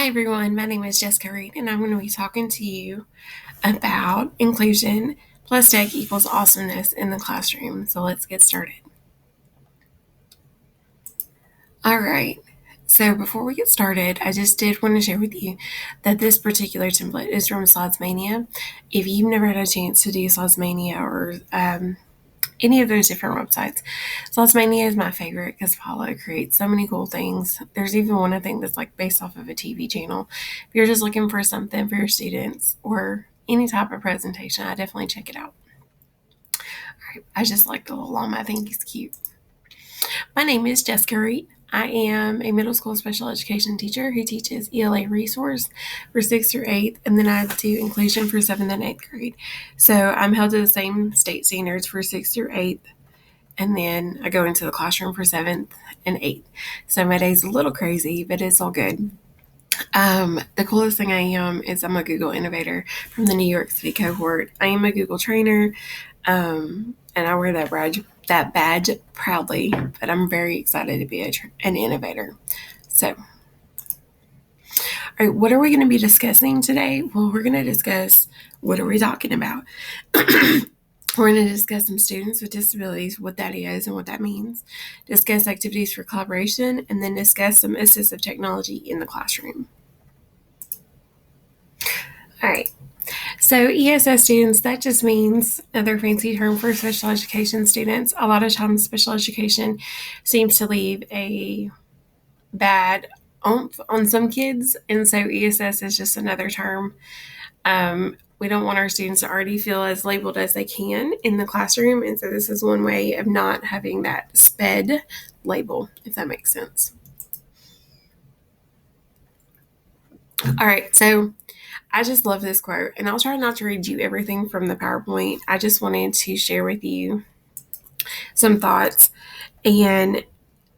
Hi everyone, my name is Jessica Reed and I'm going to be talking to you about inclusion plus tech equals awesomeness in the classroom. So let's get started. All right. So before we get started, I just did want to share with you that this particular template is from Slotsmania. If you've never had a chance to do Slotsmania or any of those different websites, Slotsmania is my favorite because Paula creates so many cool things. There's even one I think that's like based off of a TV channel. If you're just looking for something for your students or any type of presentation, I definitely check it out. All right, I just like the little llama. I think he's cute. My name is Jessica Reed. I am a middle school special education teacher who teaches ELA resource for 6th through 8th, and then I do inclusion for 7th and 8th grade. So I'm held to the same state standards for 6th through 8th, and then I go into the classroom for 7th and 8th. So my day's a little crazy, but it's all good. The coolest thing I am is I'm a Google Innovator from the New York City cohort. I am a Google trainer, and I wear that badge proudly, but I'm very excited to be an innovator. So, all right, what are we going to be discussing today? Well, we're going to discuss what are we talking about? We're going to discuss some students with disabilities, what that is and what that means, discuss activities for collaboration, and then discuss some assistive technology in the classroom. All right. So ESS students, that just means another fancy term for special education students. A lot of times special education seems to leave a bad oomph on some kids, and so ESS is just another term. We don't want our students to already feel as labeled as they can in the classroom, and so this is one way of not having that SPED label, if that makes sense. All right, so I just love this quote, and I'll try not to read you everything from the PowerPoint. I just wanted to share with you some thoughts. And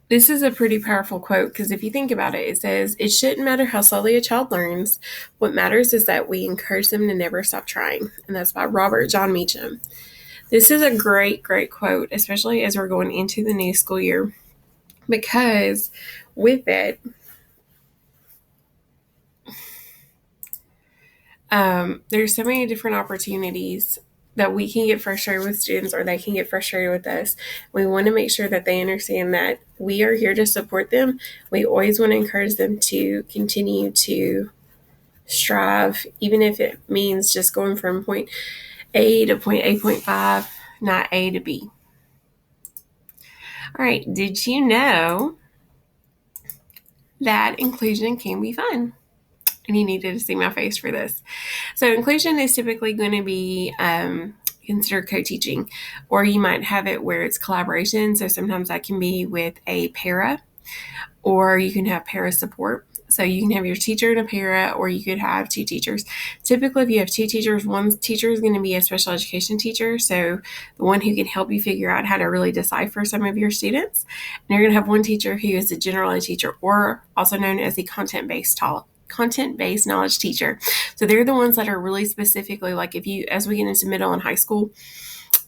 this is a pretty powerful quote because if you think about it, it says, "It shouldn't matter how slowly a child learns. What matters is that we encourage them to never stop trying." And that's by Robert John Meacham. This is a great, great quote, especially as we're going into the new school year, because with it, there's so many different opportunities that we can get frustrated with students or they can get frustrated with us. We want to make sure that they understand that we are here to support them. We always want to encourage them to continue to strive, even if it means just going from point A to point A.5, not A to B. All right, did you know that inclusion can be fun? And you needed to see my face for this. So inclusion is typically going to be considered co-teaching, or you might have it where it's collaboration. So sometimes that can be with a para, or you can have para support. So you can have your teacher and a para, or you could have two teachers. Typically, if you have two teachers, one teacher is going to be a special education teacher, so the one who can help you figure out how to really decipher some of your students. And you're going to have one teacher who is a general ed teacher, or also known as the content-based knowledge teacher. So they're the ones that are really specifically, like if you, as we get into middle and high school,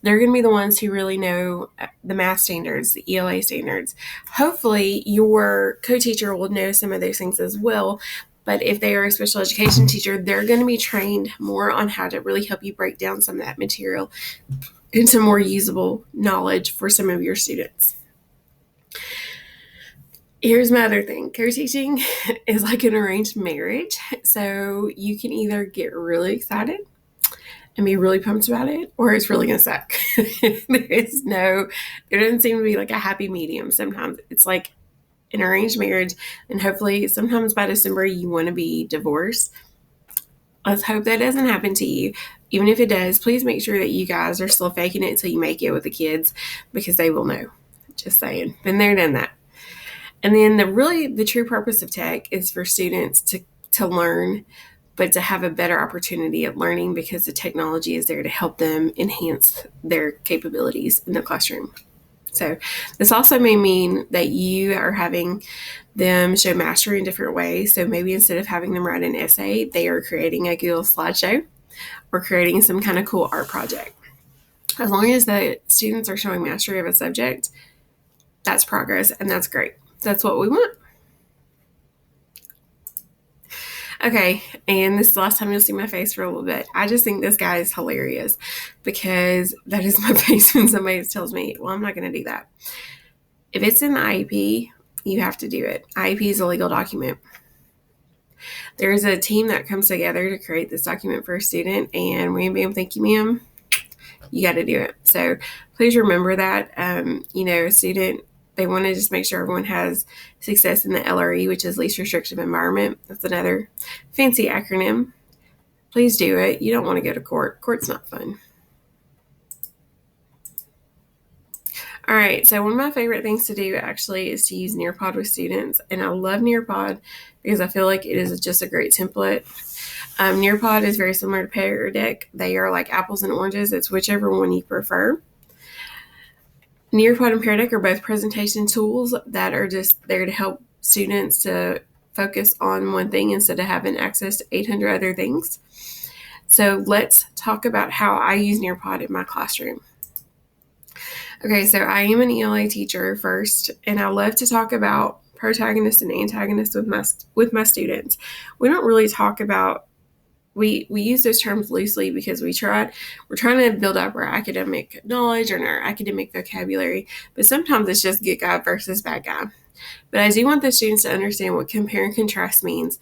they're going to be the ones who really know the math standards, the ELA standards. Hopefully your co-teacher will know some of those things as well. But if they are a special education teacher, they're going to be trained more on how to really help you break down some of that material into more usable knowledge for some of your students. Here's my other thing. Co-teaching is like an arranged marriage. So you can either get really excited and be really pumped about it, or it's really going to suck. There doesn't seem to be like a happy medium. Sometimes it's like an arranged marriage, and hopefully sometimes by December you want to be divorced. Let's hope that doesn't happen to you. Even if it does, please make sure that you guys are still faking it until you make it with the kids, because they will know. Just saying. Been there, done that. And then the true purpose of tech is for students to learn, but to have a better opportunity at learning, because the technology is there to help them enhance their capabilities in the classroom. So this also may mean that you are having them show mastery in different ways. So maybe instead of having them write an essay, they are creating a Google slideshow or creating some kind of cool art project. As long as the students are showing mastery of a subject, that's progress, and that's great. That's what we want. Okay, and this is the last time you'll see my face for a little bit. I just think this guy is hilarious because that is my face when somebody tells me, well, I'm not going to do that. If it's in the IEP, you have to do it. IEP is a legal document. There's a team that comes together to create this document for a student, and wham, bam, thank you, ma'am. You got to do it. So please remember that. A student, they want to just make sure everyone has success in the LRE, which is least restrictive environment. That's another fancy acronym. Please do it. You don't want to go to court. Court's not fun. All right, so one of my favorite things to do actually is to use Nearpod with students, and I love Nearpod because I feel like it is just a great template. Nearpod is very similar to Pear Deck. They are like apples and oranges. It's whichever one you prefer. Nearpod and Pear Deck are both presentation tools that are just there to help students to focus on one thing instead of having access to 800 other things. So let's talk about how I use Nearpod in my classroom. Okay, so I am an ELA teacher first, and I love to talk about protagonists and antagonists with my students. We don't really talk about we use those terms loosely because we're trying to build up our academic knowledge and our academic vocabulary, but sometimes it's just good guy versus bad guy. But I do want the students to understand what compare and contrast means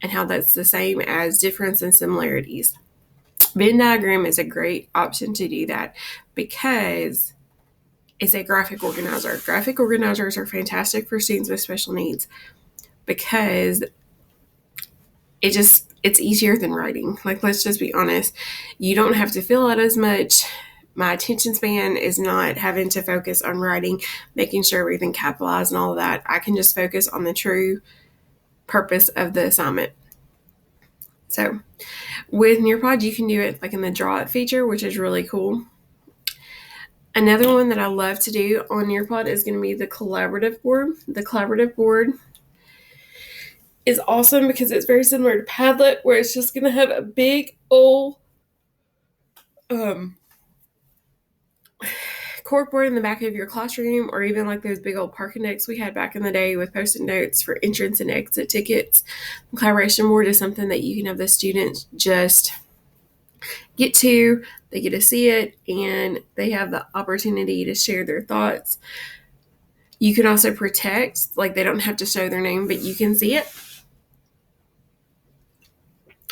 and how that's the same as difference and similarities. Venn diagram is a great option to do that because it's a graphic organizer. Graphic organizers are fantastic for students with special needs because it's easier than writing. Like, let's just be honest. You don't have to fill out as much. My attention span is not having to focus on writing, making sure everything capitalized and all of that. I can just focus on the true purpose of the assignment. So with Nearpod, you can do it like in the Draw It feature, which is really cool. Another one that I love to do on Nearpod is going to be the collaborative board. The collaborative board is awesome because it's very similar to Padlet, where it's just going to have a big old corkboard in the back of your classroom, or even like those big old parking decks we had back in the day with post-it notes for entrance and exit tickets. The collaboration board is something that you can have the students just get to. They get to see it, and they have the opportunity to share their thoughts. You can also protect, like they don't have to show their name, but you can see it,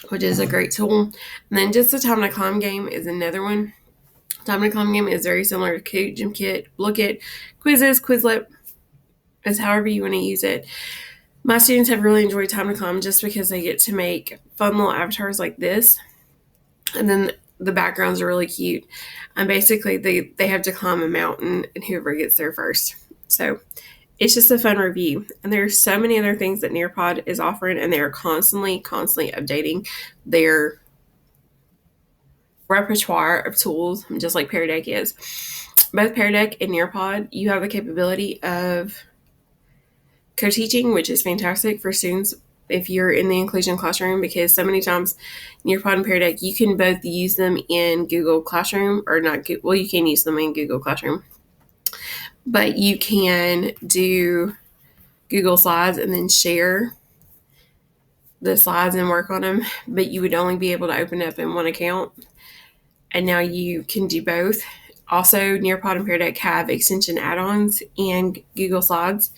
which is a great tool. And then just the Time to Climb game is another one. Time to Climb game is very similar to Kahoot, Gymkit, Lookit, Quizzes, Quizlet, as however you want to use it. My students have really enjoyed Time to Climb just because they get to make fun little avatars like this. And then the backgrounds are really cute. And basically they have to climb a mountain, and whoever gets there first. So it's just a fun review. And there are so many other things that Nearpod is offering, and they are constantly updating their repertoire of tools, just like Pear Deck is. Both Pear Deck and Nearpod, you have the capability of co-teaching, which is fantastic for students if you're in the inclusion classroom, because so many times Nearpod and Pear Deck, you can both use them in Google Classroom, or not. Well, you can use them in Google Classroom, but you can do Google Slides and then share the slides and work on them, but you would only be able to open up in one account. And now you can do both. Also, Nearpod and Pear Deck have extension add-ons and Google Slides.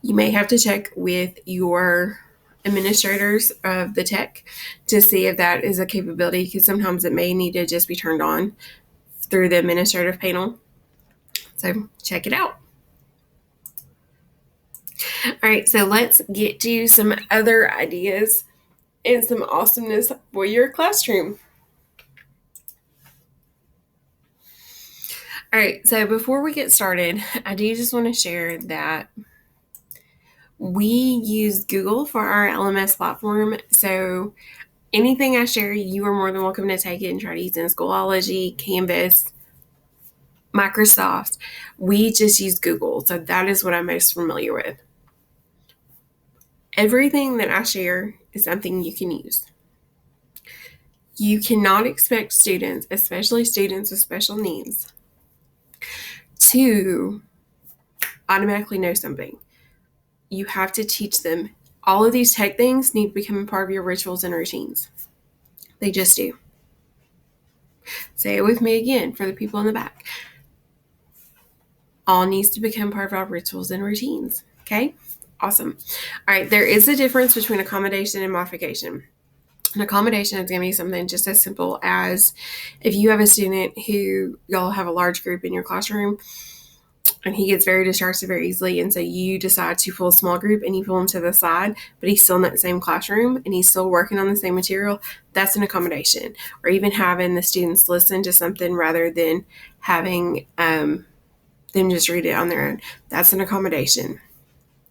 You may have to check with your administrators of the tech to see if that is a capability, because sometimes it may need to just be turned on through the administrative panel. So check it out. All right, so let's get to some other ideas and some awesomeness for your classroom. All right, so before we get started, I do just want to share that we use Google for our LMS platform. So anything I share, you are more than welcome to take it and try to use it in Schoology, Canvas, Microsoft. We just use Google. So that is what I'm most familiar with. Everything that I share is something you can use. You cannot expect students, especially students with special needs, to automatically know something. You have to teach them all of these tech things need to become a part of your rituals and routines. They just do. Say it with me again for the people in the back. All needs to become part of our rituals and routines. Okay? Awesome. All right, there is a difference between accommodation and modification. An accommodation is going to be something just as simple as if you have a student who y'all have a large group in your classroom and he gets very distracted very easily, and so you decide to pull a small group and you pull him to the side, but he's still in that same classroom and he's still working on the same material, that's an accommodation. Or even having the students listen to something rather than having them just read it on their own, that's an accommodation.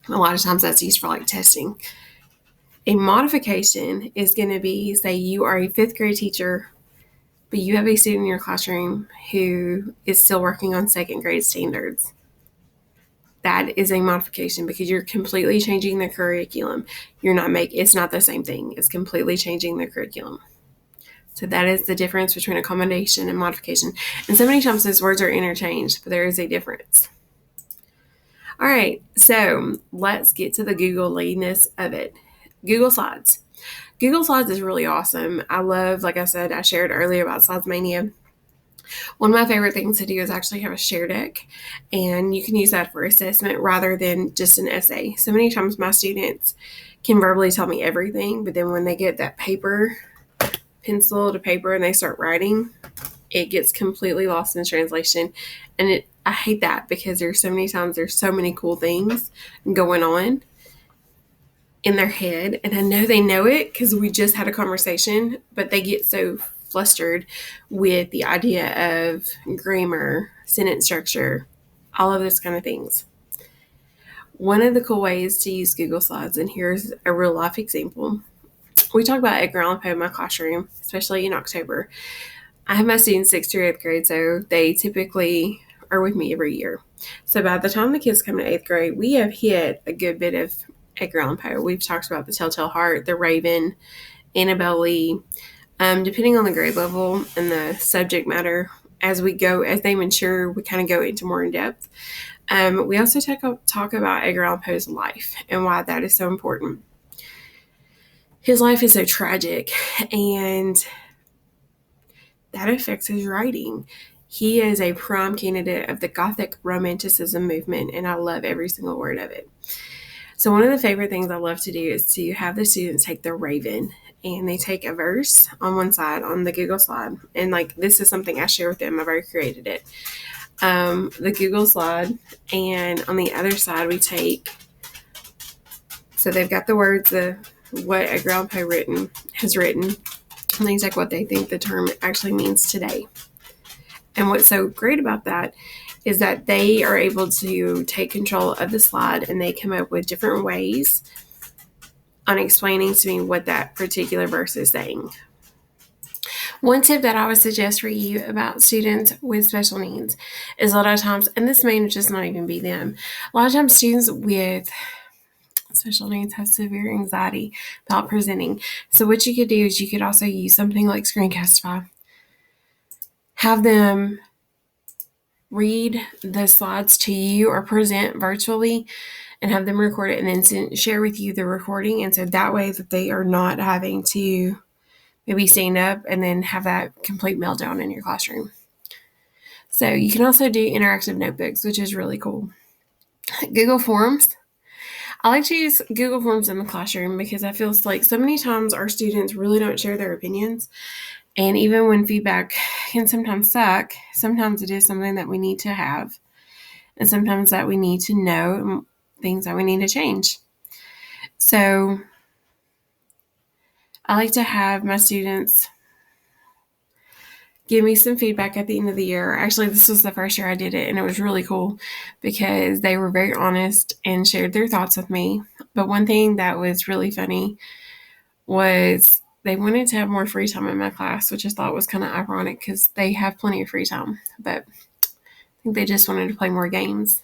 A lot of times that's used for like testing. A modification is going to be, say you are a 5th grade teacher, but you have a student in your classroom who is still working on 2nd grade standards. That is a modification because you're completely changing the curriculum. It's not the same thing. It's completely changing the curriculum. So that is the difference between accommodation and modification. And so many times those words are interchanged, but there is a difference. All right, so let's get to the Google-liness of it. Google Slides. Google Slides is really awesome. I love, like I said, I shared earlier about Slidesmania. One of my favorite things to do is actually have a share deck, and you can use that for assessment rather than just an essay. So many times my students can verbally tell me everything, but then when they get that pencil to paper, and they start writing, it gets completely lost in translation. And I hate that because there's so many cool things going on in their head, and I know they know it because we just had a conversation, but they get so flustered with the idea of grammar, sentence structure, all of those kind of things. One of the cool ways to use Google Slides, and here's a real life example. We talk about Edgar Allan Poe in my classroom, especially in October. I have my students 6th through 8th grade, so they typically are with me every year. So by the time the kids come to 8th grade, we have hit a good bit of Edgar Allan Poe. We've talked about The Telltale Heart, The Raven, Annabel Lee. Depending on the grade level and the subject matter, as they mature, we kind of go into more in depth. We also talk about Edgar Allan Poe's life and why that is so important. His life is so tragic, and that affects his writing. He is a prime candidate of the Gothic Romanticism movement, and I love every single word of it. So one of the favorite things I love to do is to have the students take The Raven, and they take a verse on one side on the Google slide. And this is something I share with them. I've already created it. The Google slide, and on the other side so they've got the words of what Edgar Allan Poe has written, and they take what they think the term actually means today. And what's so great about that is that they are able to take control of the slide, and they come up with different ways on explaining to me what that particular verse is saying. One tip that I would suggest for you about students with special needs is a lot of times, and this may just not even be them, a lot of times students with special needs have severe anxiety about presenting. So what you could do is you could also use something like Screencastify. Have them read the slides to you or present virtually, and have them record it and then share with you the recording. And so that way that they are not having to maybe stand up and then have that complete meltdown in your classroom. So you can also do interactive notebooks, which is really cool. Google Forms. I like to use Google Forms in the classroom because I feel like so many times our students really don't share their opinions. And even when feedback can sometimes suck, sometimes it is something that we need to have. And sometimes that we need to know things that we need to change. So I like to have my students give me some feedback at the end of the year. Actually, this was the first year I did it, and it was really cool because they were very honest and shared their thoughts with me. But one thing that was really funny was they wanted to have more free time in my class, which I thought was kind of ironic because they have plenty of free time, but I think they just wanted to play more games.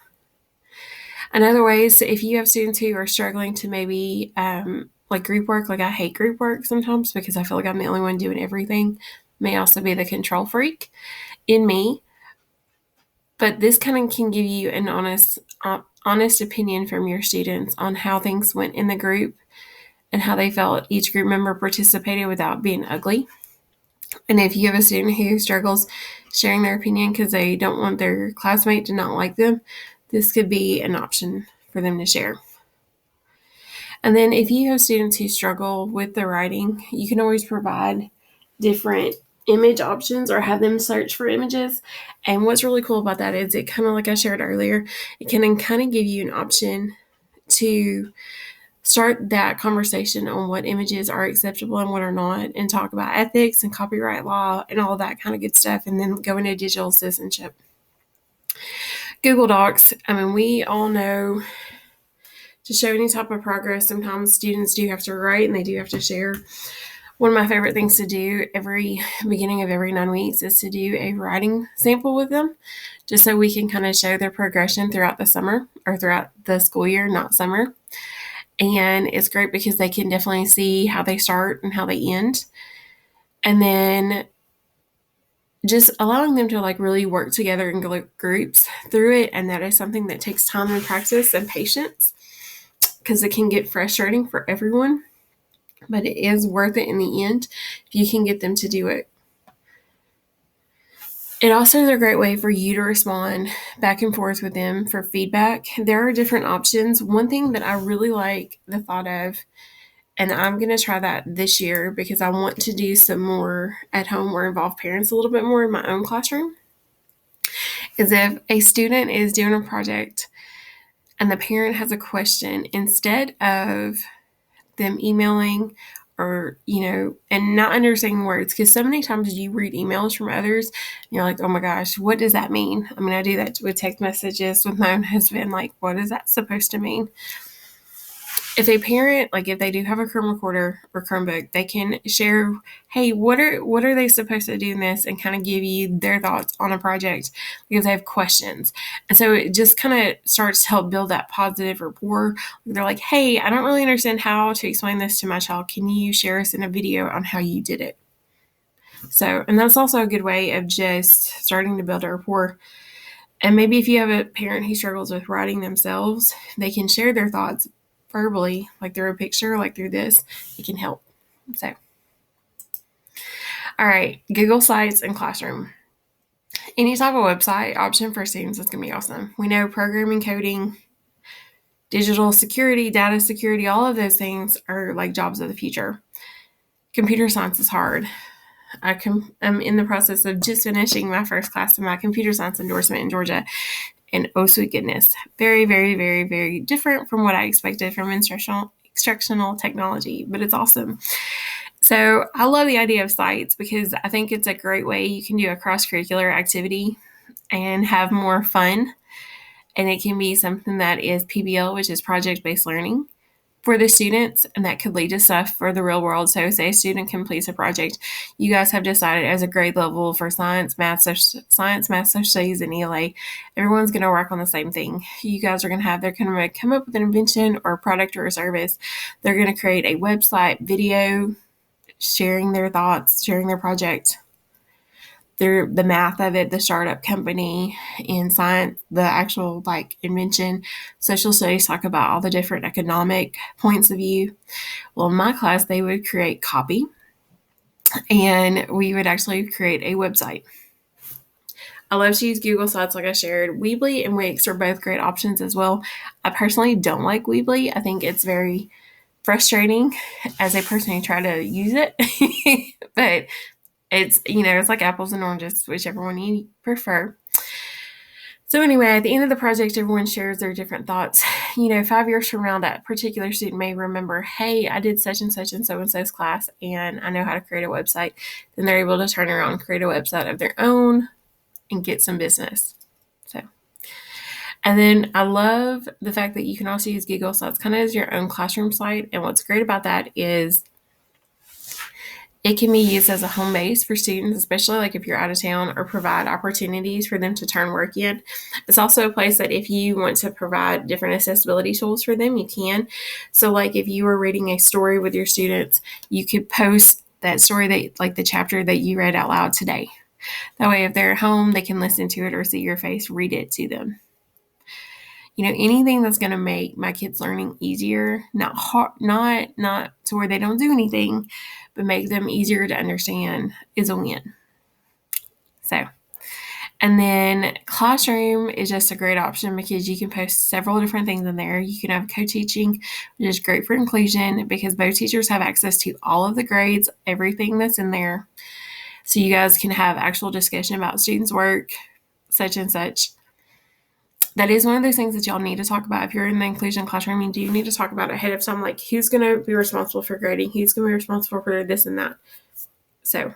Another way is if you have students who are struggling to maybe group work, I hate group work sometimes because I feel like I'm the only one doing everything. May also be the control freak in me, but this kind of can give you an honest opinion from your students on how things went in the group and how they felt each group member participated without being ugly. And if you have a student who struggles sharing their opinion because they don't want their classmate to not like them, this could be an option for them to share. And then if you have students who struggle with the writing, you can always provide different image options or have them search for images. And what's really cool about that is it kind of, like I shared earlier, it can kind of give you an option to start that conversation on what images are acceptable and what are not, and talk about ethics and copyright law and all that kind of good stuff, and then go into digital citizenship. Google Docs, I mean, we all know to show any type of progress, sometimes students do have to write and they do have to share. One of my favorite things to do every beginning of every 9 weeks is to do a writing sample with them, just so we can kind of show their progression throughout the summer or throughout the school year, not summer. And it's great because they can definitely see how they start and how they end. And then just allowing them to like really work together in groups through it. And that is something that takes time and practice and patience, because it can get frustrating for everyone, but it is worth it in the end if you can get them to do it. It also is a great way for you to respond back and forth with them for feedback. There are different options. One thing that I really like the thought of, and I'm going to try that this year because I want to do some more at home or involve parents a little bit more in my own classroom, is if a student is doing a project and the parent has a question, instead of them emailing or, and not understanding words, because so many times you read emails from others and you're like, oh my gosh, what does that mean? I mean, I do that with text messages with my own husband, like, what is that supposed to mean? If a parent, like if they do have a Chrome recorder or Chromebook, they can share, hey, what are they supposed to do in this, and kind of give you their thoughts on a project because they have questions. And so it just kind of starts to help build that positive rapport. They're like, hey, I don't really understand how to explain this to my child. Can you share us in a video on how you did it? So, and that's also a good way of just starting to build a rapport. And maybe if you have a parent who struggles with writing themselves, they can share their thoughts verbally, like through a picture, like through this. It can help. So, all right, Google Sites and Classroom. Any type of website option for students is going to be awesome. We know programming, coding, digital security, data security, all of those things are like jobs of the future. Computer science is hard. I'm in the process of just finishing my first class of my computer science endorsement in Georgia. And oh, sweet goodness, very, very, very, very different from what I expected from instructional technology, but it's awesome. So I love the idea of sites because I think it's a great way you can do a cross-curricular activity and have more fun. And it can be something that is PBL, which is project-based learning, for the students, and that could lead to stuff for the real world. So say a student completes a project, you guys have decided as a grade level for science, math, social studies, and ELA, everyone's going to work on the same thing. You guys are going to they're going to come up with an invention or a product or a service. They're going to create a website, video, sharing their thoughts, sharing their project. The math of it, the startup company, in science, the actual like invention. Social studies talk about all the different economic points of view. Well, in my class, they would create copy, and we would actually create a website. I love to use Google Sites, like I shared. Weebly and Wix are both great options as well. I personally don't like Weebly. I think it's very frustrating as a person who try to use it, but it's, it's like apples and oranges, whichever one you prefer. So anyway, at the end of the project, everyone shares their different thoughts. 5 years from now, that particular student may remember, hey, I did such and such in so-and-so's class, and I know how to create a website. Then they're able to turn around and create a website of their own and get some business. And then I love the fact that you can also use Google Sites kind of as your own classroom site. And what's great about that is it can be used as a home base for students, especially like if you're out of town, or provide opportunities for them to turn work in. It's also a place that if you want to provide different accessibility tools for them, you can. So like if you were reading a story with your students, you could post that story, like the chapter that you read out loud today. That way, if they're at home, they can listen to it or see your face read it to them. anything that's going to make my kids learning easier, not hard, not to where they don't do anything, but make them easier to understand is a win. So, and then Classroom is just a great option because you can post several different things in there. You can have co-teaching, which is great for inclusion because both teachers have access to all of the grades, everything that's in there. So you guys can have actual discussion about students' work, such and such. That is one of those things that y'all need to talk about. If you're in the inclusion classroom, you do need to talk about it ahead of time, like who's going to be responsible for grading, who's going to be responsible for this and that. So,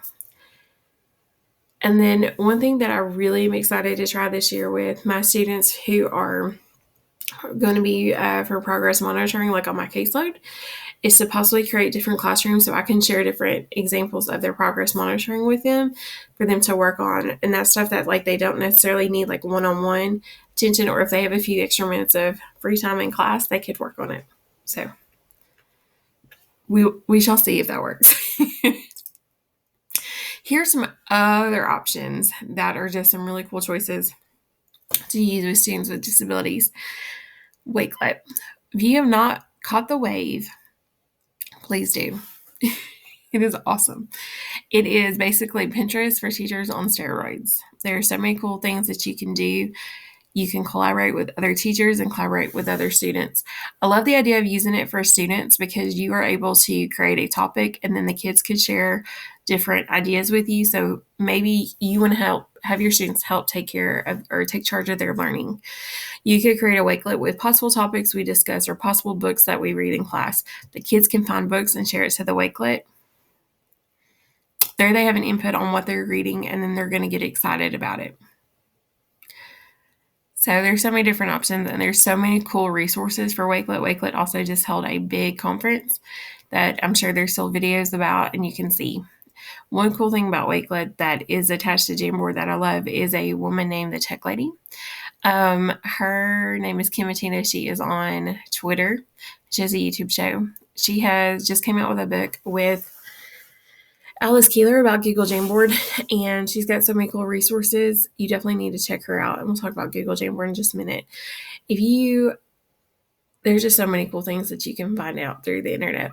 and then one thing that I really am excited to try this year with my students who are going to be for progress monitoring, like on my caseload, is to possibly create different classrooms so I can share different examples of their progress monitoring with them for them to work on. And that's stuff that like they don't necessarily need like one-on-one attention, or if they have a few extra minutes of free time in class, they could work on it. So we shall see if that works. Here's some other options that are just some really cool choices to use with students with disabilities. Wakelet. If you have not caught the wave, please do. It is awesome. It is basically Pinterest for teachers on steroids. There are so many cool things that you can do. You can collaborate with other teachers and collaborate with other students. I love the idea of using it for students because you are able to create a topic and then the kids could share different ideas with you. So maybe you want to have your students help take care of or take charge of their learning. You could create a Wakelet with possible topics we discuss or possible books that we read in class. The kids can find books and share it to the Wakelet. There they have an input on what they're reading, and then they're going to get excited about it. So there's so many different options, and there's so many cool resources for Wakelet. Wakelet also just held a big conference that I'm sure there's still videos about, and you can see. One cool thing about Wakelet that is attached to Jamboard that I love is a woman named the Tech Lady. Her name is Kim Matina. She is on Twitter. She has a YouTube show. She has just came out with a book with Alice Keeler about Google Jamboard, and she's got so many cool resources. You definitely need to check her out, and we'll talk about Google Jamboard in just a minute. There's just so many cool things that you can find out through the internet.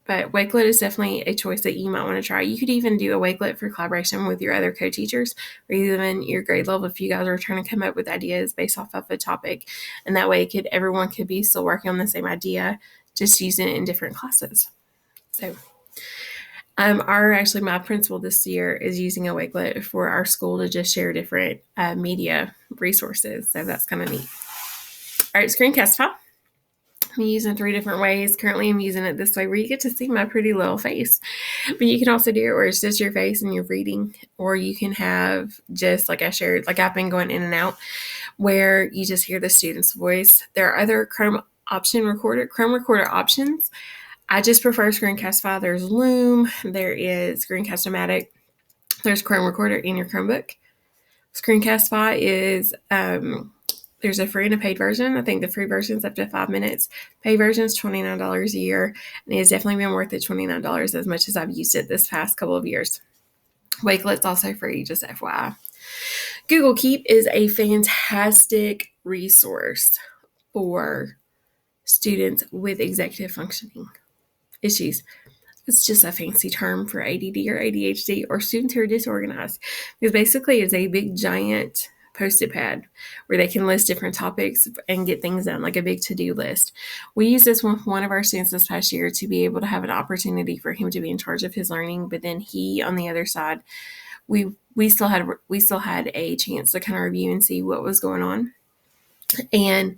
But Wakelet is definitely a choice that you might want to try. You could even do a Wakelet for collaboration with your other co-teachers or even your grade level if you guys are trying to come up with ideas based off of a topic. And that way everyone could be still working on the same idea, just using it in different classes. So my principal this year is using a Wakelet for our school to just share different media resources. So that's kind of neat. All right, Screencastify. I'm using 3 different ways. Currently, I'm using it this way where you get to see my pretty little face. But you can also do it where it's just your face and you're reading. Or you can have just like I shared, like I've been going in and out, where you just hear the student's voice. There are other Chrome Recorder options. I just prefer Screencastify. There's Loom. There is Screencast-O-Matic. There's Chrome Recorder in your Chromebook. Screencastify is there's a free and a paid version. I think the free version is up to 5 minutes. Paid version is $29 a year, and it has definitely been worth the $29 as much as I've used it this past couple of years. Wakelet's also free, just FYI. Google Keep is a fantastic resource for students with executive functioning issues. It's just a fancy term for ADD or ADHD or students who are disorganized. Because basically it's a big giant Post-it pad where they can list different topics and get things done, like a big to-do list. We used this with one of our students this past year to be able to have an opportunity for him to be in charge of his learning, but then he, on the other side, we still had a chance to kind of review and see what was going on. And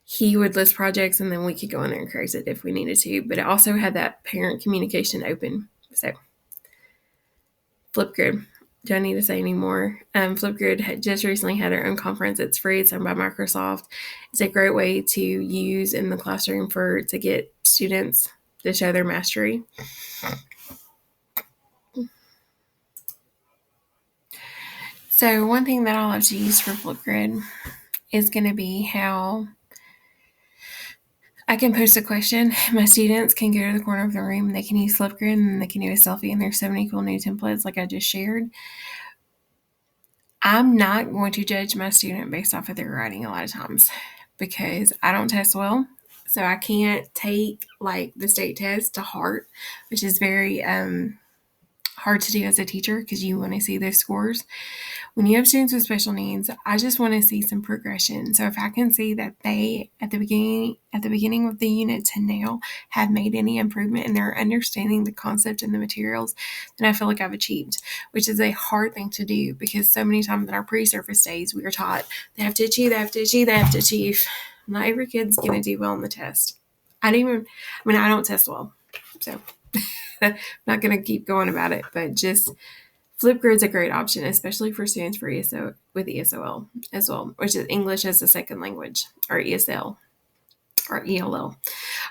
he would list projects and then we could go in there and create it if we needed to. But it also had that parent communication open. So Flipgrid. Do I need to say any more? Flipgrid had just recently had their own conference. It's free. It's owned by Microsoft. It's a great way to use in the classroom to get students to show their mastery. So one thing that I love to use for Flipgrid is going to be how I can post a question. My students can go to the corner of the room and they can use Flipgrid and they can do a selfie, and there's so many cool new templates like I just shared. I'm not going to judge my student based off of their writing a lot of times, because I don't test well. So I can't take like the state test to heart, which is very hard to do as a teacher because you want to see those scores. When you have students with special needs, I just want to see some progression. So if I can see that they at the beginning of the unit to now have made any improvement in their understanding the concept and the materials, then I feel like I've achieved, which is a hard thing to do because so many times in our pre-surface days we are taught they have to achieve, they have to achieve, they have to achieve. Not every kid's gonna do well on the test. I don't test well. So I'm not gonna keep going about it, but just Flipgrid's a great option, especially for students for ESO with ESOL as well, which is English as a second language, or ESL or ELL. All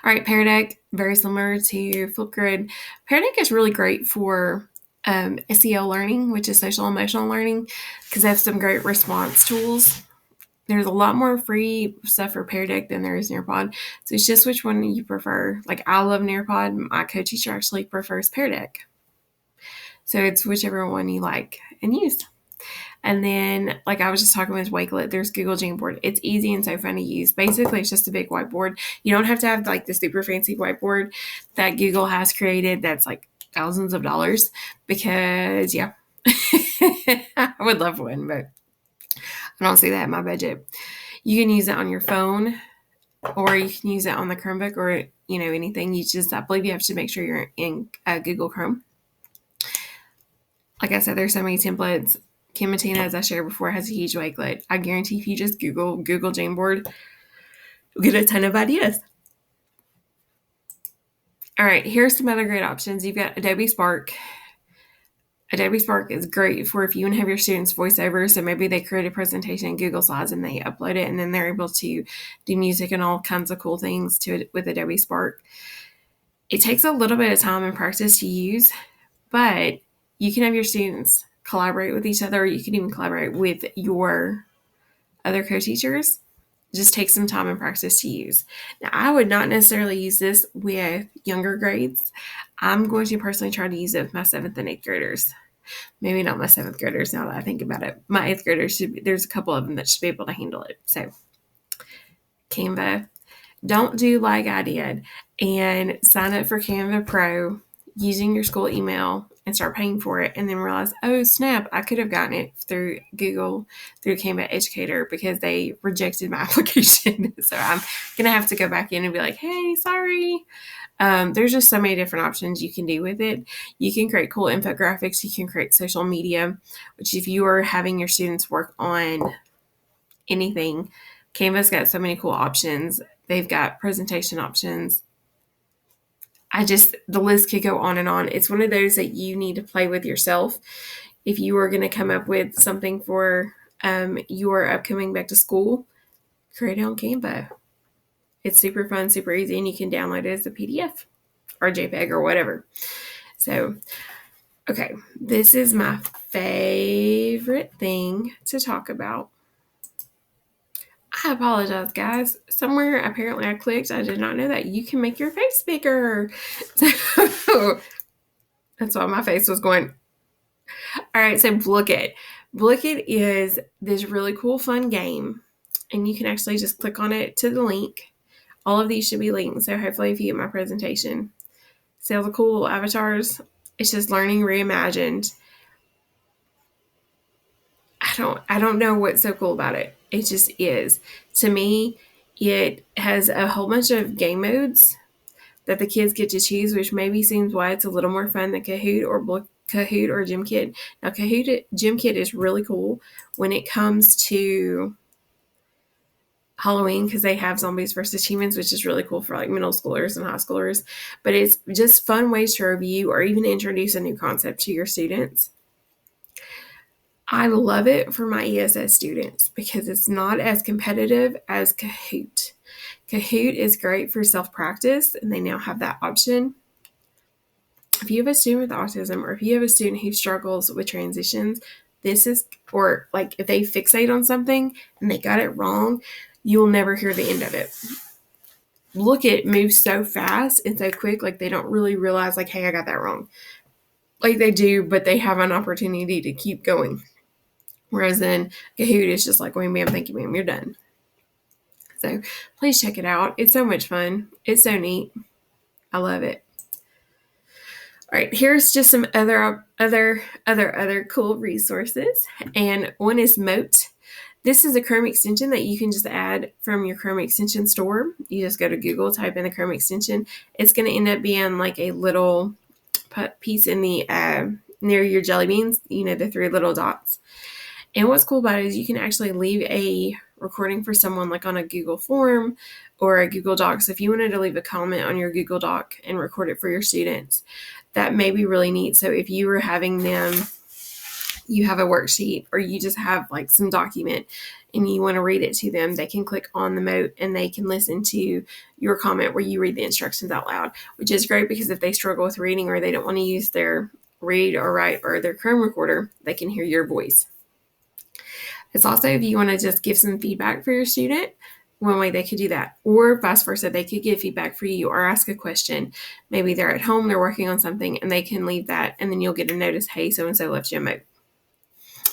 right, Pear Deck, very similar to Flipgrid. Pear Deck is really great for SEL learning, which is social emotional learning, because they have some great response tools. There's a lot more free stuff for Pear Deck than there is Nearpod. So it's just which one you prefer. Like I love Nearpod. My co-teacher actually prefers Pear Deck. So it's whichever one you like and use. And then, like I was just talking with Wakelet, there's Google Jamboard. It's easy and so fun to use. Basically, it's just a big whiteboard. You don't have to have like the super fancy whiteboard that Google has created that's like thousands of dollars because, yeah, I would love one, but I don't see that in my budget. You can use it on your phone or you can use it on the Chromebook or, anything. I believe you have to make sure you're in Google Chrome. Like I said, there's so many templates. Kim Matina, as I shared before, has a huge Wakelet. I guarantee if you just Google Jamboard, you'll get a ton of ideas. All right, here's some other great options. You've got Adobe Spark. Adobe Spark is great for if you want to have your students voice over. So maybe they create a presentation in Google Slides and they upload it, and then they're able to do music and all kinds of cool things to it with Adobe Spark. It takes a little bit of time and practice to use, but you can have your students collaborate with each other. You can even collaborate with your other co-teachers. Just take some time and practice to use. Now, I would not necessarily use this with younger grades. I'm going to personally try to use it with my 7th and 8th graders. Maybe not my 7th graders now that I think about it. My 8th graders there's a couple of them that should be able to handle it. So, Canva, don't do like I did and sign up for Canva Pro using your school email and start paying for it and then realize, oh snap, I could have gotten it through Google, through Canva Educator because they rejected my application. So I'm going to have to go back in and be like, hey, sorry. There's just so many different options you can do with it. You can create cool infographics. You can create social media, which if you are having your students work on anything, Canva's got so many cool options. They've got presentation options. The list could go on and on. It's one of those that you need to play with yourself. If you are going to come up with something for your upcoming back to school, create it on Canva. It's super fun, super easy, and you can download it as a PDF or JPEG or whatever. So, okay, this is my favorite thing to talk about. I apologize, guys. Somewhere apparently I clicked. I did not know that you can make your face bigger. So that's why my face was going. All right, so Blooket. Blooket is this really cool, fun game, and you can actually just click on it to the link. All of these should be linked, so hopefully if you get my presentation. See all the cool avatars? It's just learning reimagined. I don't know what's so cool about it. It just is. To me, it has a whole bunch of game modes that the kids get to choose, which maybe seems why it's a little more fun than Kahoot or Gym Now, Gym Kit is really cool when it comes to Halloween because they have zombies versus humans, which is really cool for like middle schoolers and high schoolers. But it's just fun ways to review or even introduce a new concept to your students. I love it for my ESS students because it's not as competitive as Kahoot. Kahoot is great for self-practice, and they now have that option. If you have a student with autism or if you have a student who struggles with transitions, or like if they fixate on something and they got it wrong, you will never hear the end of it. It moves so fast and so quick, like they don't really realize like, hey, I got that wrong. Like they do, but they have an opportunity to keep going. Whereas in Kahoot, it's just like, wham, bam, thank you, ma'am, you're done. So please check it out. It's so much fun. It's so neat. I love it. All right, here's just some other cool resources. And one is Mote. This is a Chrome extension that you can just add from your Chrome extension store. You just go to Google, type in the Chrome extension. It's going to end up being like a little piece in the near your jelly beans, the 3 little dots. And what's cool about it is you can actually leave a recording for someone like on a Google form or a Google Doc. So if you wanted to leave a comment on your Google Doc and record it for your students, that may be really neat. So if you were having them, you have a worksheet or you just have like some document and you want to read it to them, they can click on the Mote and they can listen to your comment where you read the instructions out loud, which is great because if they struggle with reading or they don't want to use their read or write or their Chrome recorder, they can hear your voice. It's also if you want to just give some feedback for your student, one way they could do that, or vice versa. They could give feedback for you or ask a question. Maybe they're at home, they're working on something, and they can leave that, and then you'll get a notice, hey, so-and-so left you a Mote.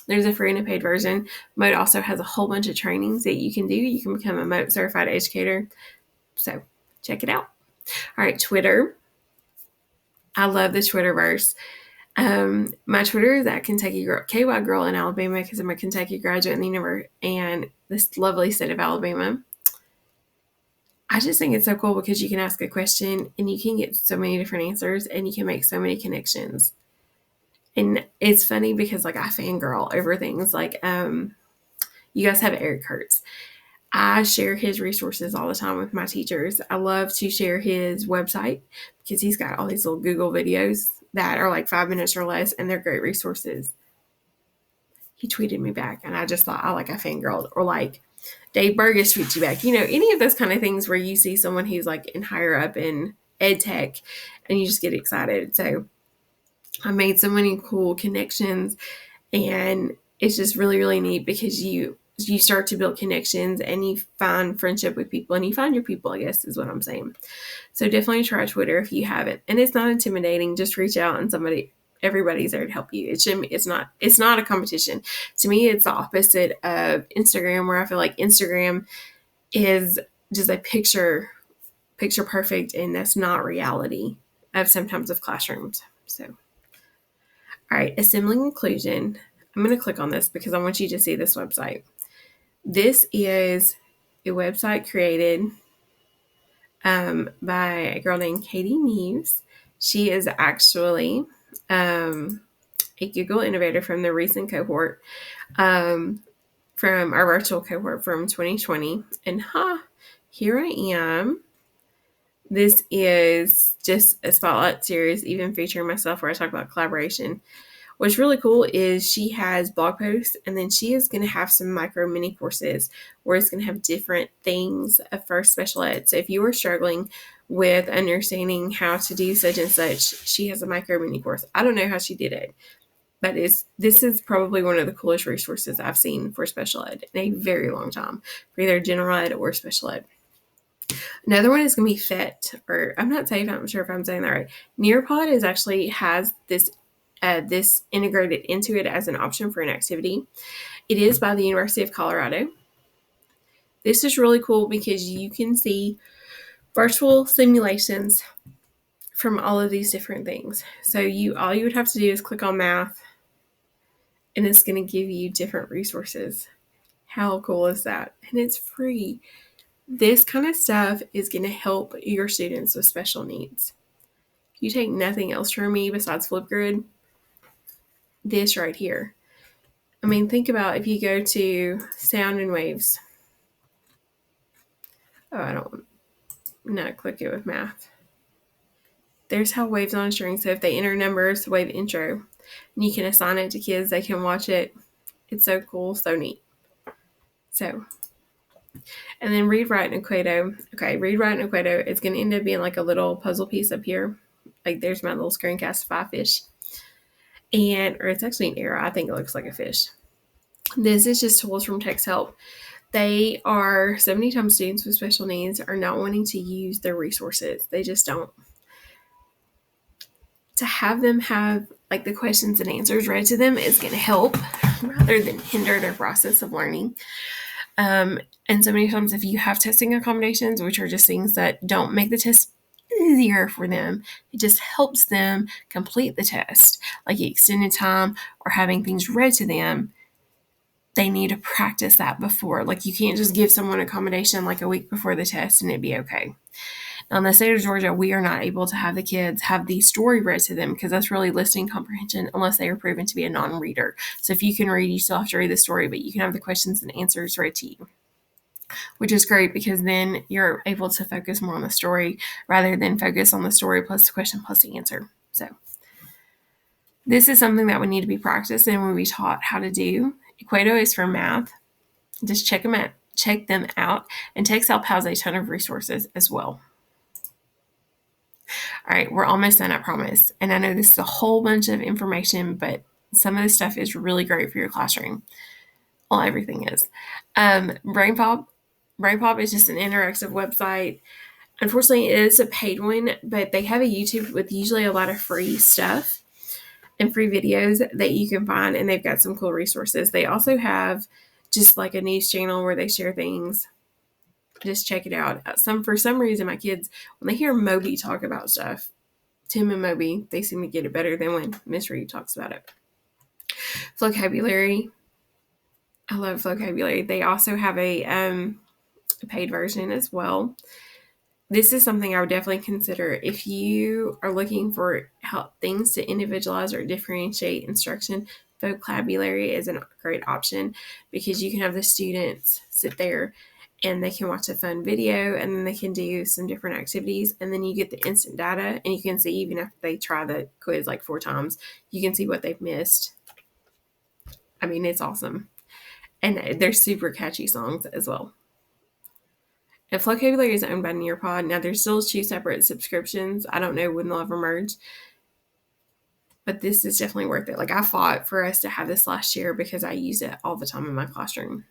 There's a free and a paid version. Mote also has a whole bunch of trainings that you can do. You can become a Mote certified educator. So check it out. All right, Twitter. I love the Twitterverse. My Twitter is at Kentucky Girl, KY Girl in Alabama, because I'm a Kentucky graduate and this lovely state of Alabama. I just think it's so cool because you can ask a question and you can get so many different answers and you can make so many connections. And it's funny because like I fangirl over things like, you guys have Eric Hertz. I share his resources all the time with my teachers. I love to share his website because he's got all these little Google videos that are like 5 minutes or less, and they're great resources. He tweeted me back, and I just thought, I fangirled. Or like Dave Burgess tweets you back. Any of those kind of things where you see someone who's like in higher up in ed tech, and you just get excited. So I made so many cool connections, and it's just really, really neat because you start to build connections and you find friendship with people and you find your people, I guess is what I'm saying. So definitely try Twitter if you haven't. And it's not intimidating. Just reach out and everybody's there to help you. It's not a competition. To me, it's the opposite of Instagram, where I feel like Instagram is just a picture perfect, and that's not reality of sometimes of classrooms. So, all right, Assembling Inclusion. I'm going to click on this because I want you to see this website. This is a website created by a girl named Katie Neves. She is actually a Google Innovator from the recent cohort, from our virtual cohort from 2020. And here I am. This is just a spotlight series, even featuring myself, where I talk about collaboration. What's really cool is she has blog posts, and then she is going to have some micro mini courses where it's going to have different things for special ed. So if you are struggling with understanding how to do such and such, she has a micro mini course. I don't know how she did it, but this is probably one of the coolest resources I've seen for special ed in a very long time, for either general ed or special ed. Another one is going to be FET, or I'm not sure if I'm saying that right. Nearpod has this integrated into it as an option for an activity. It is by the University of Colorado. This is really cool because you can see virtual simulations from all of these different things. So all you would have to do is click on math, and it's going to give you different resources. How cool is that? And it's free. This kind of stuff is going to help your students with special needs. If you take nothing else from me besides Flipgrid, this right here. I mean, think about if you go to sound and waves. Oh, I don't not click it with math. There's how waves on a string. So if they enter numbers, wave intro, and you can assign it to kids, they can watch it. It's so cool, so neat. So, and then Read, Write, and Equato. Okay, Read, Write, and Equato. It's going to end up being like a little puzzle piece up here. Like there's my little screencastify fish. Or it's actually an arrow. I think it looks like a fish. This is just tools from TextHelp. They are so many times students with special needs are not wanting to use their resources. They just don't. To have them have like the questions and answers read to them is going to help rather than hinder their process of learning. And so many times if you have testing accommodations, which are just things that don't make the test easier for them, it just helps them complete the test, like extended time or having things read to them. They need to practice that before. Like you can't just give someone accommodation like a week before the test and it'd be okay. Now, in the state of Georgia, we are not able to have the kids have the story read to them because that's really listening comprehension unless they are proven to be a non-reader. So if you can read, you still have to read the story, but you can have the questions and answers read to you, which is great because then you're able to focus more on the story rather than focus on the story plus the question plus the answer. So this is something that would need to be practiced and when we taught how to do. Equato is for math. Just check them out. And TextHelp has a ton of resources as well. All right, we're almost done, I promise. And I know this is a whole bunch of information, but some of this stuff is really great for your classroom. Well, everything is. BrainPop. BrainPop is just an interactive website. Unfortunately, it is a paid one, but they have a YouTube with usually a lot of free stuff and free videos that you can find, and they've got some cool resources. They also have just like a news channel where they share things. Just check it out. For some reason, my kids, when they hear Moby talk about stuff, Tim and Moby, they seem to get it better than when Miss Reed talks about it. Flocabulary. I love Flocabulary. They also have a paid version as well. This is something I would definitely consider if you are looking for things to individualize or differentiate instruction. Vocabulary is a great option because you can have the students sit there and they can watch a fun video and then they can do some different activities and then you get the instant data and you can see even after they try the quiz like 4 times, you can see what they've missed. I mean, it's awesome. And they're super catchy songs as well. And Flocabulary is owned by Nearpod. Now, there's still 2 separate subscriptions. I don't know when they'll ever merge. But this is definitely worth it. Like, I fought for us to have this last year because I use it all the time in my classroom.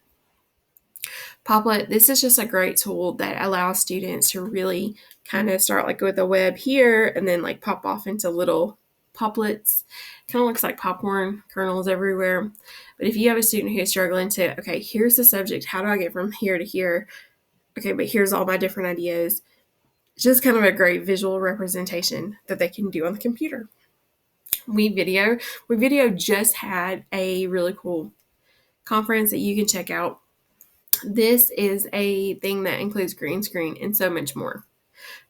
Poplet, this is just a great tool that allows students to really kind of start like with a web here and then like pop off into little poplets. Kind of looks like popcorn kernels everywhere. But if you have a student who's struggling to, okay, here's the subject. How do I get from here to here? Okay, but here's all my different ideas. It's just kind of a great visual representation that they can do on the computer. WeVideo just had a really cool conference that you can check out. This is a thing that includes green screen and so much more.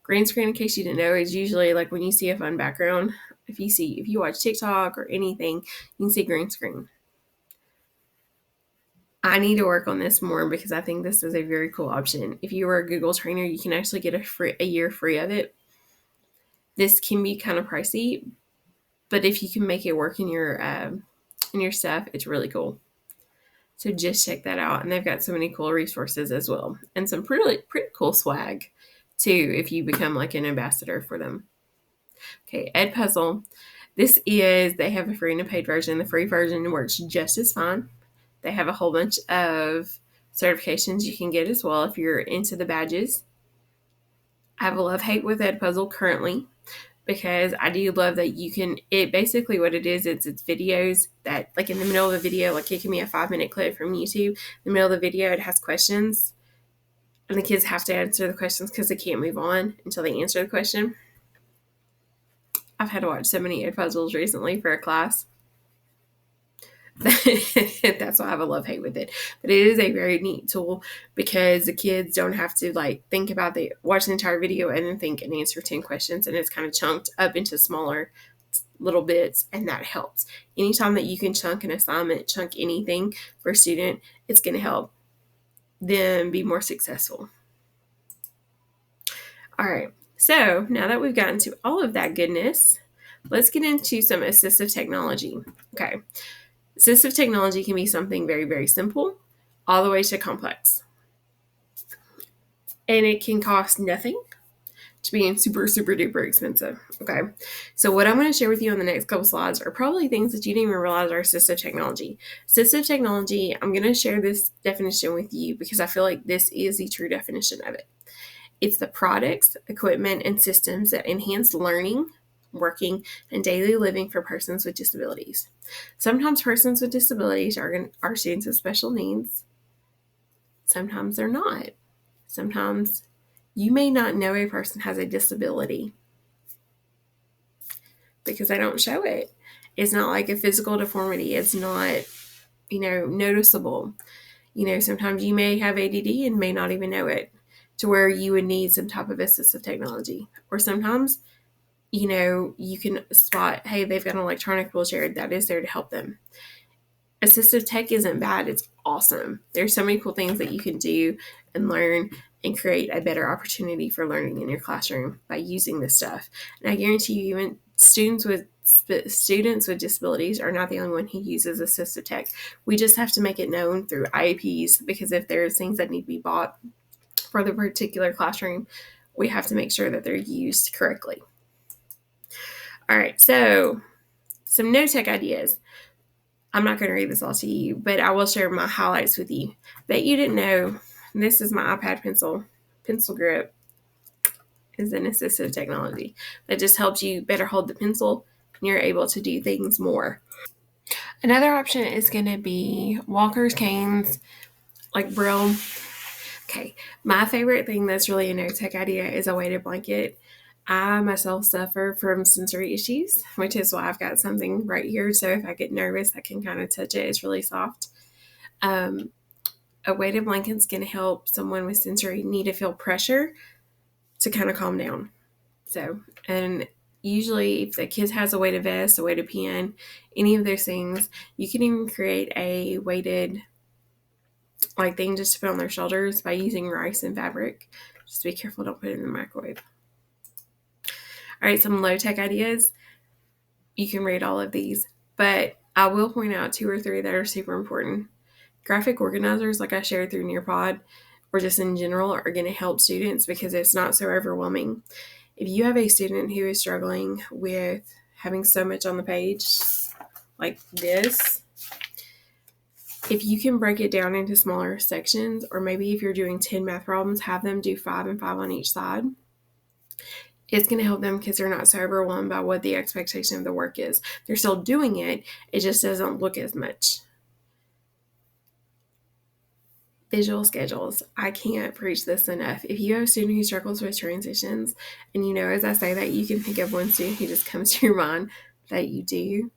Green screen, in case you didn't know, is usually like when you see a fun background. If you watch TikTok or anything, you can see green screen. I need to work on this more because I think this is a very cool option. If you are a Google trainer, you can actually get a year free of it. This can be kind of pricey, but if you can make it work in your stuff, it's really cool. So just check that out. And they've got so many cool resources as well. And some pretty cool swag too if you become like an ambassador for them. Okay, Edpuzzle. They have a free and a paid version. The free version works just as fine. They have a whole bunch of certifications you can get as well if you're into the badges. I have a love-hate with Edpuzzle currently because I do love that basically what it is, it's videos that like in the middle of a video, like it can be a 5-minute clip from YouTube. In the middle of the video, it has questions and the kids have to answer the questions because they can't move on until they answer the question. I've had to watch so many Edpuzzles recently for a class. That's why I have a love-hate with it. But it is a very neat tool because the kids don't have to like think about watch the entire video and then think and answer 10 questions, and it's kind of chunked up into smaller little bits, and that helps. Anytime that you can chunk an assignment, chunk anything for a student, it's going to help them be more successful. All right, so now that we've gotten to all of that goodness, let's get into some assistive technology. Okay. Assistive technology can be something very, very simple all the way to complex. And it can cost nothing to being super, super duper expensive. Okay. So what I'm going to share with you on the next couple slides are probably things that you didn't even realize are assistive technology. Assistive technology, I'm going to share this definition with you because I feel like this is the true definition of it. It's the products, equipment, and systems that enhance learning, working, and daily living for persons with disabilities. Sometimes persons with disabilities are students with special needs. Sometimes they're not. Sometimes you may not know a person has a disability because they don't show it. It's not like a physical deformity. It's not, noticeable. Sometimes you may have ADD and may not even know it, to where you would need some type of assistive technology. Or sometimes, you can spot, hey, they've got an electronic wheelchair that is there to help them. Assistive tech isn't bad. It's awesome. There's so many cool things that you can do and learn and create a better opportunity for learning in your classroom by using this stuff. And I guarantee you, even students with disabilities are not the only one who uses assistive tech. We just have to make it known through IEPs, because if there's things that need to be bought for the particular classroom, we have to make sure that they're used correctly. All right, so some no tech ideas. I'm not going to read this all to you, but I will share my highlights with you. Bet you didn't know, this is my iPad pencil. Pencil grip is an assistive technology that just helps you better hold the pencil, and you're able to do things more. Another option is going to be walkers, canes, like Braille. Okay, my favorite thing that's really a no-tech idea is a weighted blanket. I myself suffer from sensory issues, which is why I've got something right here. So if I get nervous, I can kind of touch it. It's really soft. A weighted blanket is going to help someone with sensory need to feel pressure to kind of calm down. So, and usually if the kid has a weighted vest, a weighted pen, any of those things, you can even create a weighted thing just to put on their shoulders by using rice and fabric. Just be careful, don't put it in the microwave. All right, some low-tech ideas. You can read all of these, but I will point out 2 or 3 that are super important. Graphic organizers, like I shared through Nearpod, or just in general, are going to help students because it's not so overwhelming. If you have a student who is struggling with having so much on the page, like this, if you can break it down into smaller sections, or maybe if you're doing 10 math problems, have them do 5 and 5 on each side. It's going to help them because they're not so overwhelmed by what the expectation of the work is. They're still doing it. It just doesn't look as much. Visual schedules. I can't preach this enough. If you have a student who struggles with transitions, and as I say that, you can think of one student who just comes to your mind that you do,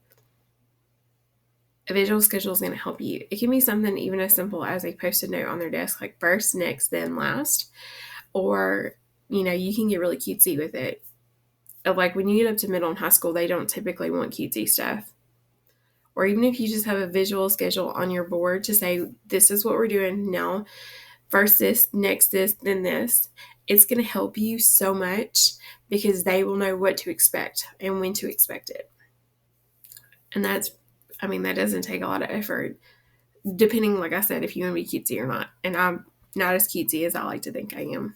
a visual schedule is going to help you. It can be something even as simple as a post-it note on their desk, like first, next, then last. Or, you can get really cutesy with it. Like when you get up to middle and high school, they don't typically want cutesy stuff. Or even if you just have a visual schedule on your board to say, this is what we're doing now, first this, next this, then this, it's going to help you so much because they will know what to expect and when to expect it. And that doesn't take a lot of effort, depending, like I said, if you want to be cutesy or not. And I'm not as cutesy as I like to think I am.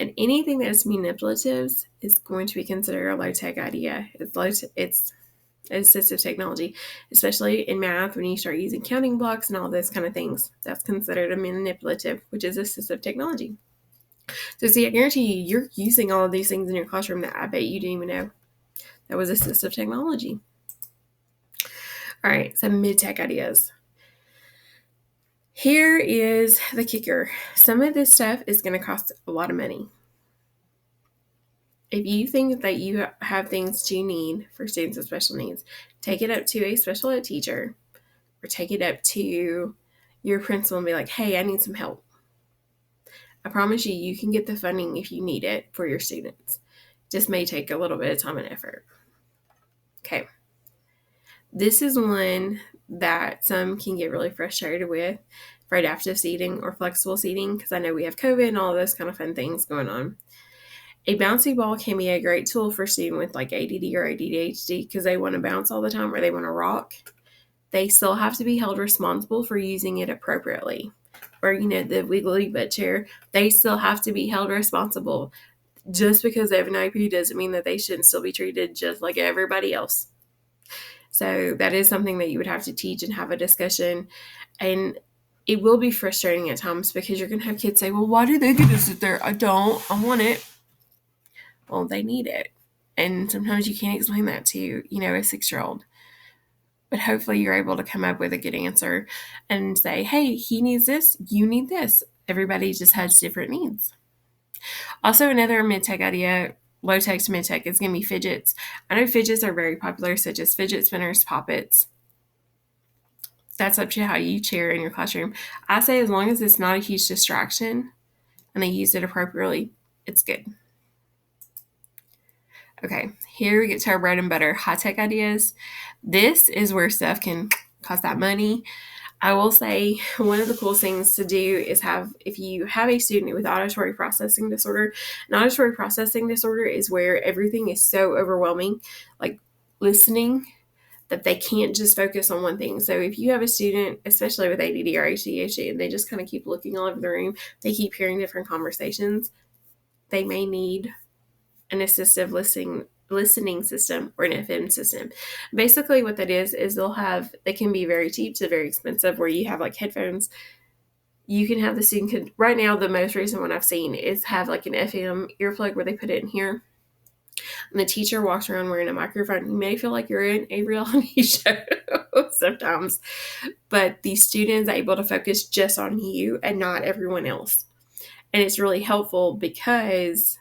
And anything that's manipulative is going to be considered a low-tech idea. It's assistive technology, especially in math when you start using counting blocks and all those kind of things. That's considered a manipulative, which is assistive technology. So see, I guarantee you're using all of these things in your classroom that I bet you didn't even know that was assistive technology. All right, some mid-tech ideas. Here is the kicker. Some of this stuff is going to cost a lot of money. If you think that you have things you need for students with special needs, take it up to a special ed teacher or take it up to your principal and be like, hey, I need some help. I promise you can get the funding if you need it for your students. Just may take a little bit of time and effort. Okay. This is one that some can get really frustrated with for adaptive seating or flexible seating, because I know we have COVID and all those kind of fun things going on. A bouncy ball can be a great tool for students with like ADD or ADHD because they want to bounce all the time or they want to rock. They still have to be held responsible for using it appropriately. Or, the wiggly butt chair, they still have to be held responsible. Just because they have an IP doesn't mean that they shouldn't still be treated just like everybody else. So that is something that you would have to teach and have a discussion. And it will be frustrating at times because you're going to have kids say, well, why do they get to sit there? I don't. I want it. Well, they need it. And sometimes you can't explain that to, a 6-year-old. But hopefully you're able to come up with a good answer and say, hey, he needs this, you need this. Everybody just has different needs. Also, another mid-tech idea, low-tech to mid-tech, is going to be fidgets. I know fidgets are very popular, such as fidget spinners, poppets. That's up to how you chair in your classroom. I say as long as it's not a huge distraction and they use it appropriately, it's good. Okay, here we get to our bread and butter, high-tech ideas. This is where stuff can cost that money. I will say one of the cool things to do is if you have a student with auditory processing disorder, an auditory processing disorder is where everything is so overwhelming, like listening, that they can't just focus on one thing. So if you have a student, especially with ADD or ADHD, and they just kind of keep looking all over the room, they keep hearing different conversations, they may need an assistive listening system or an FM system. Basically what that is they can be very cheap to very expensive, where you have like headphones. You can have the student, right now the most recent one I've seen is have like an FM earplug where they put it in here. And the teacher walks around wearing a microphone. You may feel like you're in a reality show sometimes, but the student's able to focus just on you and not everyone else. And it's really helpful because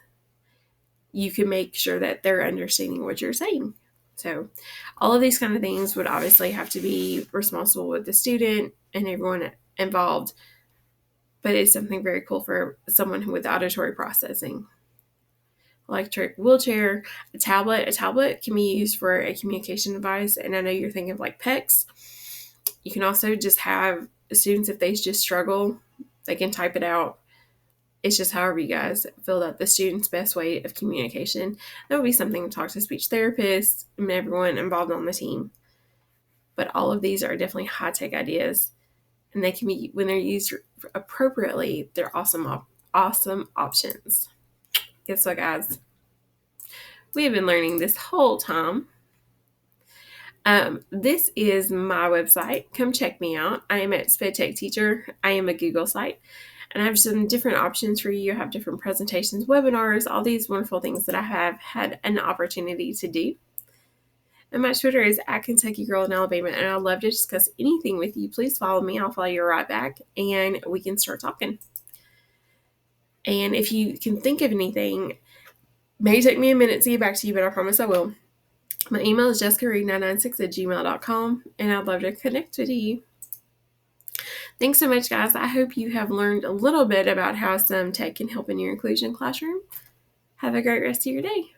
you can make sure that they're understanding what you're saying. So all of these kind of things would obviously have to be responsible with the student and everyone involved, but it's something very cool for someone with auditory processing. Electric wheelchair, a tablet. A tablet can be used for a communication device, and I know you're thinking of like PECs. You can also just have students, if they just struggle, they can type it out. It's just however you guys feel that the student's best way of communication. That would be something to talk to speech therapists and everyone involved on the team. But all of these are definitely high-tech ideas, and they can be, when they're used appropriately, they're awesome options. Guess what, guys? We have been learning this whole time. This is my website. Come check me out. I am at Sped Tech Teacher. I am a Google site. And I have some different options for you. I have different presentations, webinars, all these wonderful things that I have had an opportunity to do. And my Twitter is at Kentucky Girl in Alabama. And I'd love to discuss anything with you. Please follow me. I'll follow you right back. And we can start talking. And if you can think of anything, may take me a minute to get back to you, but I promise I will. My email is jessicareed996@gmail.com. And I'd love to connect with you. Thanks so much, guys. I hope you have learned a little bit about how some tech can help in your inclusion classroom. Have a great rest of your day.